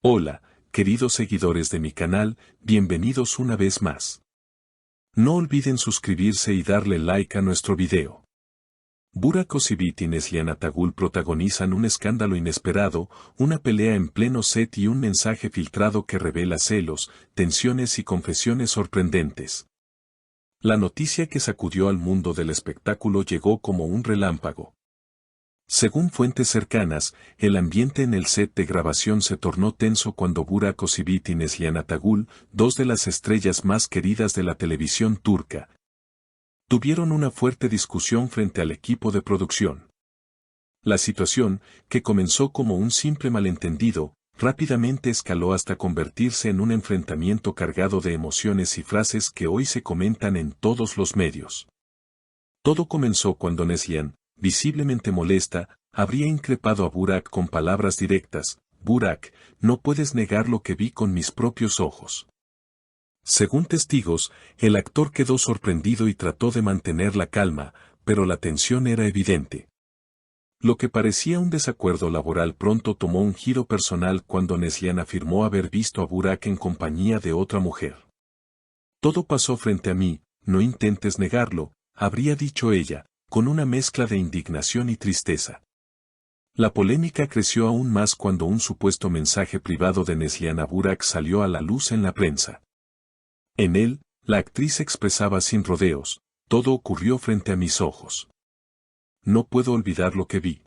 Hola, queridos seguidores de mi canal, bienvenidos una vez más. No olviden suscribirse y darle like a nuestro video. Burak Özçivit y Neslihan Atagül protagonizan un escándalo inesperado, una pelea en pleno set y un mensaje filtrado que revela celos, tensiones y confesiones sorprendentes. La noticia que sacudió al mundo del espectáculo llegó como un relámpago. Según fuentes cercanas, el ambiente en el set de grabación se tornó tenso cuando Burak Özçivit y Neslihan Atagül, dos de las estrellas más queridas de la televisión turca, tuvieron una fuerte discusión frente al equipo de producción. La situación, que comenzó como un simple malentendido, rápidamente escaló hasta convertirse en un enfrentamiento cargado de emociones y frases que hoy se comentan en todos los medios. Todo comenzó cuando Neslihan, visiblemente molesta, habría increpado a Burak con palabras directas: «Burak, no puedes negar lo que vi con mis propios ojos». Según testigos, el actor quedó sorprendido y trató de mantener la calma, pero la tensión era evidente. Lo que parecía un desacuerdo laboral pronto tomó un giro personal cuando Neslihan afirmó haber visto a Burak en compañía de otra mujer. «Todo pasó frente a mí, no intentes negarlo», habría dicho ella, con una mezcla de indignación y tristeza. La polémica creció aún más cuando un supuesto mensaje privado de Neslihan a Burak salió a la luz en la prensa. En él, la actriz expresaba sin rodeos: «Todo ocurrió frente a mis ojos. No puedo olvidar lo que vi».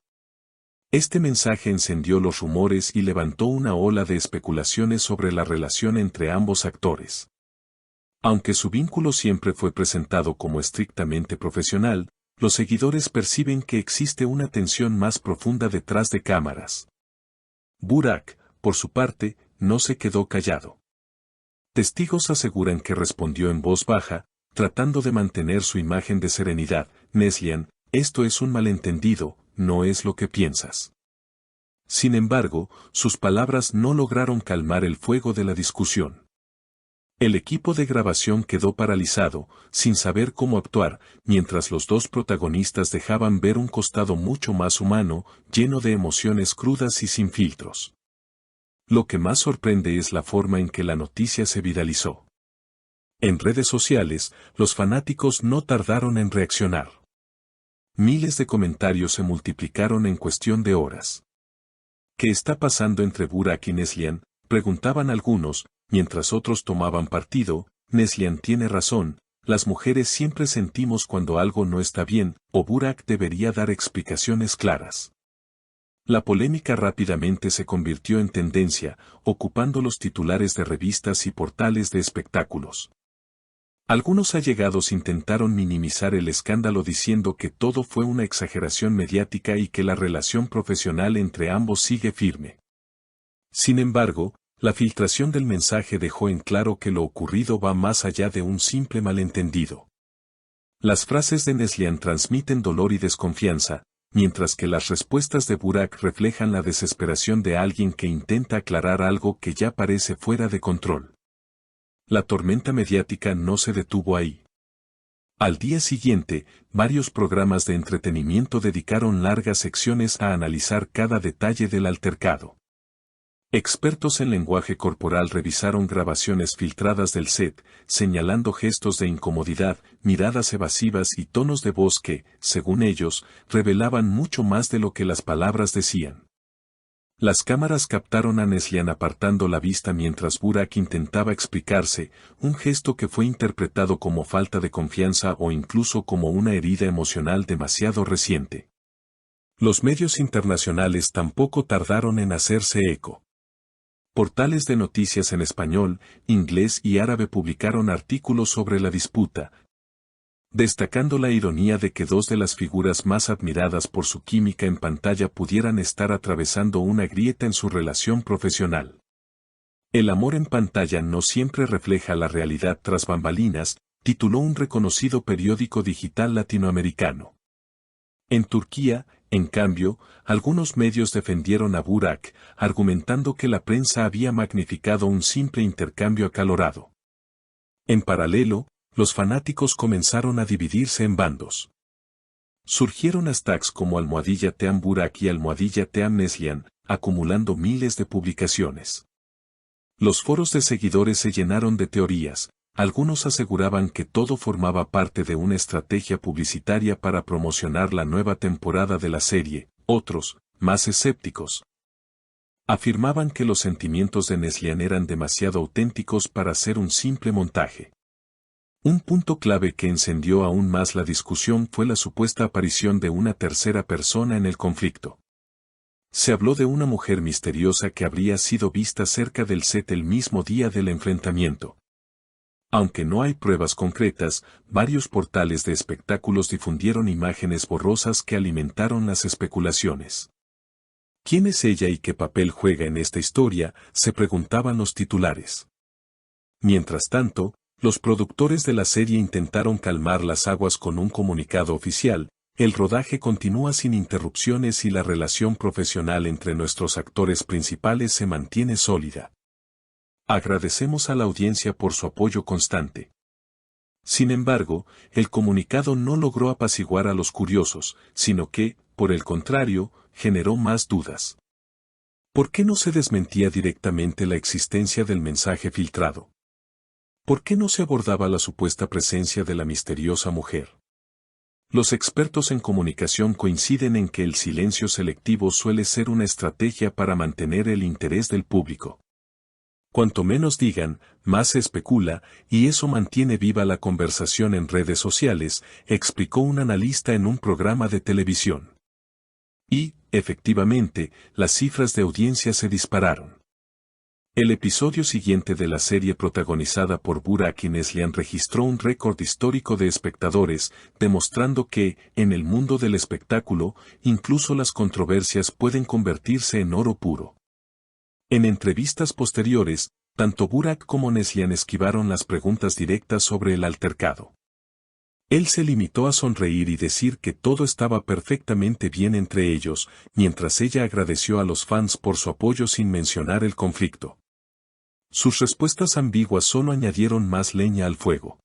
Este mensaje encendió los rumores y levantó una ola de especulaciones sobre la relación entre ambos actores. Aunque su vínculo siempre fue presentado como estrictamente profesional, los seguidores perciben que existe una tensión más profunda detrás de cámaras. Burak, por su parte, no se quedó callado. Testigos aseguran que respondió en voz baja, tratando de mantener su imagen de serenidad: «Neslihan, esto es un malentendido, no es lo que piensas». Sin embargo, sus palabras no lograron calmar el fuego de la discusión. El equipo de grabación quedó paralizado, sin saber cómo actuar, mientras los dos protagonistas dejaban ver un costado mucho más humano, lleno de emociones crudas y sin filtros. Lo que más sorprende es la forma en que la noticia se viralizó. En redes sociales, los fanáticos no tardaron en reaccionar. Miles de comentarios se multiplicaron en cuestión de horas. «¿Qué está pasando entre Burak y Neslihan?», preguntaban algunos, mientras otros tomaban partido: «Neslihan tiene razón, las mujeres siempre sentimos cuando algo no está bien, o Burak debería dar explicaciones claras». La polémica rápidamente se convirtió en tendencia, ocupando los titulares de revistas y portales de espectáculos. Algunos allegados intentaron minimizar el escándalo diciendo que todo fue una exageración mediática y que la relación profesional entre ambos sigue firme. Sin embargo, la filtración del mensaje dejó en claro que lo ocurrido va más allá de un simple malentendido. Las frases de Neslihan transmiten dolor y desconfianza, mientras que las respuestas de Burak reflejan la desesperación de alguien que intenta aclarar algo que ya parece fuera de control. La tormenta mediática no se detuvo ahí. Al día siguiente, varios programas de entretenimiento dedicaron largas secciones a analizar cada detalle del altercado. Expertos en lenguaje corporal revisaron grabaciones filtradas del set, señalando gestos de incomodidad, miradas evasivas y tonos de voz que, según ellos, revelaban mucho más de lo que las palabras decían. Las cámaras captaron a Neslihan apartando la vista mientras Burak intentaba explicarse, un gesto que fue interpretado como falta de confianza o incluso como una herida emocional demasiado reciente. Los medios internacionales tampoco tardaron en hacerse eco. Portales de noticias en español, inglés y árabe publicaron artículos sobre la disputa, destacando la ironía de que dos de las figuras más admiradas por su química en pantalla pudieran estar atravesando una grieta en su relación profesional. «El amor en pantalla no siempre refleja la realidad tras bambalinas», tituló un reconocido periódico digital latinoamericano. En Turquía, en cambio, algunos medios defendieron a Burak, argumentando que la prensa había magnificado un simple intercambio acalorado. En paralelo, los fanáticos comenzaron a dividirse en bandos. Surgieron hashtags como #Team Burak y #Team Neslihan, acumulando miles de publicaciones. Los foros de seguidores se llenaron de teorías. Algunos aseguraban que todo formaba parte de una estrategia publicitaria para promocionar la nueva temporada de la serie. Otros, más escépticos, afirmaban que los sentimientos de Neslihan eran demasiado auténticos para ser un simple montaje. Un punto clave que encendió aún más la discusión fue la supuesta aparición de una tercera persona en el conflicto. Se habló de una mujer misteriosa que habría sido vista cerca del set el mismo día del enfrentamiento. Aunque no hay pruebas concretas, varios portales de espectáculos difundieron imágenes borrosas que alimentaron las especulaciones. ¿Quién es ella y qué papel juega en esta historia?, se preguntaban los titulares. Mientras tanto, los productores de la serie intentaron calmar las aguas con un comunicado oficial. El rodaje continúa sin interrupciones y la relación profesional entre nuestros actores principales se mantiene sólida. Agradecemos a la audiencia por su apoyo constante. Sin embargo, el comunicado no logró apaciguar a los curiosos, sino que, por el contrario, generó más dudas. ¿Por qué no se desmentía directamente la existencia del mensaje filtrado? ¿Por qué no se abordaba la supuesta presencia de la misteriosa mujer? Los expertos en comunicación coinciden en que el silencio selectivo suele ser una estrategia para mantener el interés del público. Cuanto menos digan, más se especula, y eso mantiene viva la conversación en redes sociales, explicó un analista en un programa de televisión. Y, efectivamente, las cifras de audiencia se dispararon. El episodio siguiente de la serie protagonizada por Burak y Neslihan registró un récord histórico de espectadores, demostrando que, en el mundo del espectáculo, incluso las controversias pueden convertirse en oro puro. En entrevistas posteriores, tanto Burak como Neslihan esquivaron las preguntas directas sobre el altercado. Él se limitó a sonreír y decir que todo estaba perfectamente bien entre ellos, mientras ella agradeció a los fans por su apoyo sin mencionar el conflicto. Sus respuestas ambiguas solo añadieron más leña al fuego.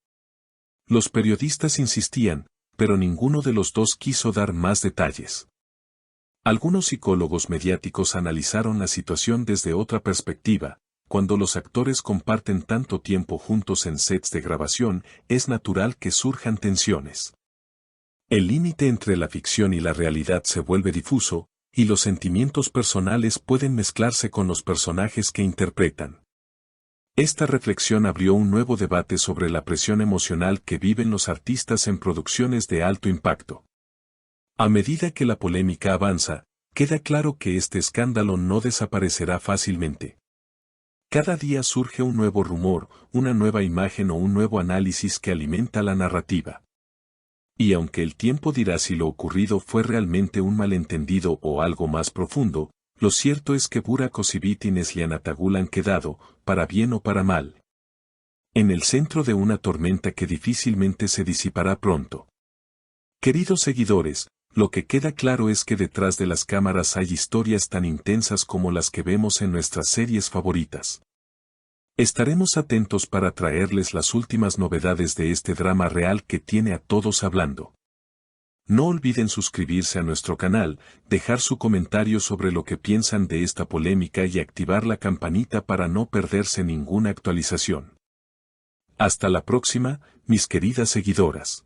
Los periodistas insistían, pero ninguno de los dos quiso dar más detalles. Algunos psicólogos mediáticos analizaron la situación desde otra perspectiva. Cuando los actores comparten tanto tiempo juntos en sets de grabación, es natural que surjan tensiones. El límite entre la ficción y la realidad se vuelve difuso, y los sentimientos personales pueden mezclarse con los personajes que interpretan. Esta reflexión abrió un nuevo debate sobre la presión emocional que viven los artistas en producciones de alto impacto. A medida que la polémica avanza, queda claro que este escándalo no desaparecerá fácilmente. Cada día surge un nuevo rumor, una nueva imagen o un nuevo análisis que alimenta la narrativa. Y aunque el tiempo dirá si lo ocurrido fue realmente un malentendido o algo más profundo, lo cierto es que Burak Özçivit y Neslihan Atagul han quedado, para bien o para mal, en el centro de una tormenta que difícilmente se disipará pronto. Queridos seguidores, lo que queda claro es que detrás de las cámaras hay historias tan intensas como las que vemos en nuestras series favoritas. Estaremos atentos para traerles las últimas novedades de este drama real que tiene a todos hablando. No olviden suscribirse a nuestro canal, dejar su comentario sobre lo que piensan de esta polémica y activar la campanita para no perderse ninguna actualización. Hasta la próxima, mis queridas seguidoras.